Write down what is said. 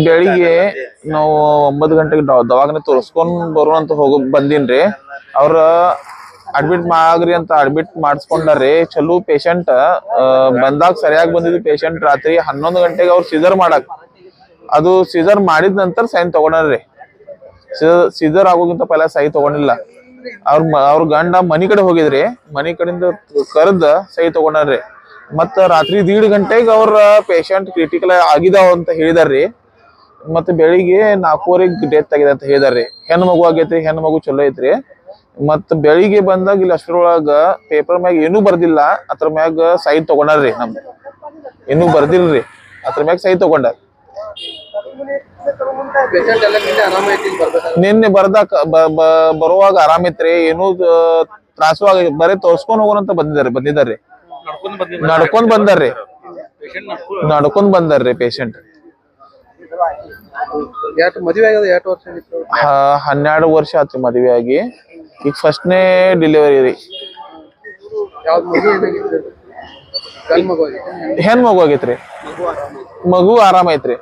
ಬೆಳಿಗ್ಗೆ ನಾವು 9 ಗಂಟೆಗೆ ದವಾಖಾನೆ ತೋರ್ಸ್ಕೊಂಡ್ ಬರುವಂತ ಬಂದಿನ್ರಿ. ಅವ್ರ ಅಡ್ಮಿಟ್ ಆಗ್ರಿ ಅಂತ ಅಡ್ಮಿಟ್ ಮಾಡಿಸ್ಕೊಂಡ್ರಿ. ಚಲೋ ಪೇಷಂಟ್ ಬಂದಾಗ ಸರಿಯಾಗಿ ಬಂದಿದ್ದು ಪೇಷಂಟ್ ರಾತ್ರಿ 11 ಗಂಟೆಗೆ ಅವ್ರು ಸೀಸರ್ ಮಾಡಕ್, ಅದು ಸೀಸರ್ ಮಾಡಿದ ನಂತರ ಸೈನ್ ತಗೊಂಡ್ರಿ. ಸೀಸರ್ ಆಗೋಗಿಂತ ಪೈಲ ಸಹಿ ತಗೊಂಡಿಲ್ಲ. ಅವ್ರ ಗಂಡ ಮನಿ ಕಡೆ ಹೋಗಿದ್ರಿ, ಮನಿ ಕಡೆಯಿಂದ ಕರೆದ ಸಹಿ ತಗೊಂಡ್ರಿ. ಮತ್ತ ರಾತ್ರಿ 1:30 ಗಂಟೆಗೆ ಅವ್ರ ಪೇಷಂಟ್ ಕ್ರಿಟಿಕಲ್ ಆಗಿದಾವ ಅಂತ ಹೇಳಿದಾರ್ರಿ. ಮತ್ತೆ ಬೆಳಿಗ್ಗೆ 4:15 ಡೆತ್ ಆಗಿದೆ ಅಂತ ಹೇಳಿದಾರ್ರಿ. ಹೆಣ್ಣು ಮಗು ಆಗೈತ್ರಿ, ಹೆಣ್ಣು ಮಗು ಚಲೋ ಐತ್ರಿ. ಮತ್ತ ಬೆಳಿಗ್ಗೆ ಬಂದಾಗ ಇಲ್ಲಿ ಅಷ್ಟರೊಳಗ ಪೇಪರ್ ಮ್ಯಾಗ ಏನೂ ಬರ್ದಿಲ್ಲ, ಅದ್ರ ಮ್ಯಾಗ ಸಹಿ ತಗೊಂಡ್ರಿ. ನಮ್ದು ಏನೂ ಬರ್ದಿಲ್ರಿ, ಅದ್ರ ಮ್ಯಾಗ ಸಹಿ ತಗೊಂಡಾರ. ನಿನ್ನೆ ಬರುವಾಗ ಆರಾಮಿತ್ರಿ, ಏನೂ ತ್ರಾಸು ಆಗ, ಬರೀ ತೋರ್ಸ್ಕೊಂಡ್ ಹೋಗೋಣಂತ ಬಂದಿದ್ದಾರ್ರಿ. ನಡ್ಕೊಂಡ್ ಬಂದಾರ್ರಿ ಪೇಷಂಟ್. 12 ವರ್ಷ ಆತ್ರಿ ಮದುವೆ ಆಗಿ. ಈಗ ಫಸ್ಟ್ನೇ ಡೆಲಿವರಿ ರೀ. ಹೆಣ್ ಮಗು ಆಗೈತ್ರಿ, ಮಗು ಆರಾಮ ಐತ್ರಿ.